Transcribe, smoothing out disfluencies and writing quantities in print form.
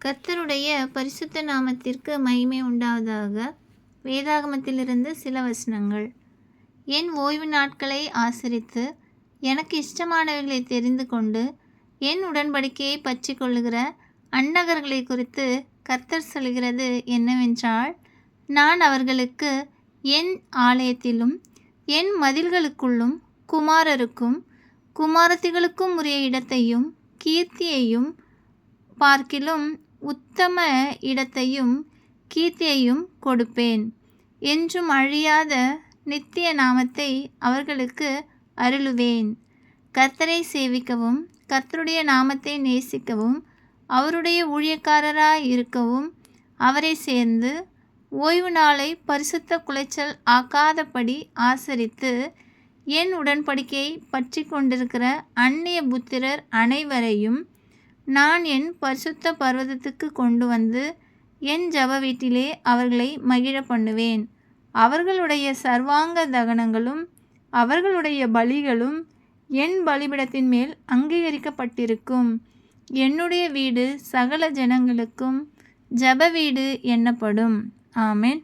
கர்த்தருடைய பரிசுத்த நாமத்திற்கு மகிமை உண்டாவதாக. வேதாகமத்திலிருந்து சில வசனங்கள். என் ஓய்வு நாட்களை ஆசரித்து எனக்கு இஷ்டமானவர்களை தெரிந்து கொண்டு என் உடன்படிக்கையை பற்றி கொள்ளுகிற அந்நகர்களை குறித்து கர்த்தர் சொல்கிறது என்னவென்றால், நான் அவர்களுக்கு என் ஆலயத்திலும் என் மதில்களுக்குள்ளும் குமாரருக்கும் குமாரத்திகளுக்கும் உரிய இடத்தையும் கீர்த்தியையும் பார்க்கிலும் உத்தம இடத்தையும் கீர்த்தியையும் கொடுப்பேன். என்றும் அழியாத நித்திய நாமத்தை அவர்களுக்கு அருளுவேன். கர்த்தரை சேவிக்கவும் கர்த்தருடைய நாமத்தை நேசிக்கவும் அவருடைய ஊழியக்காரராய் இருக்கவும் அவரை சேர்ந்து ஓய்வு நாளை பரிசுத்த குலைச்சல் ஆக்காதபடி ஆசரித்து என் உடன்படிக்கையை பற்றி கொண்டிருக்கிற அந்நிய புத்திரர் அனைவரையும் நான் என் பரிசுத்த பர்வதத்துக்கு கொண்டு வந்து என் ஜப வீட்டிலே அவர்களை மகிழ பண்ணுவேன். அவர்களுடைய சர்வாங்க தகனங்களும் அவர்களுடைய பலிகளும் என் பலிபீடத்தின் மேல் அங்கீகரிக்கப்பட்டிருக்கும். என்னுடைய வீடு சகல ஜனங்களுக்கும் ஜப வீடு எண்ணப்படும். ஆமென்.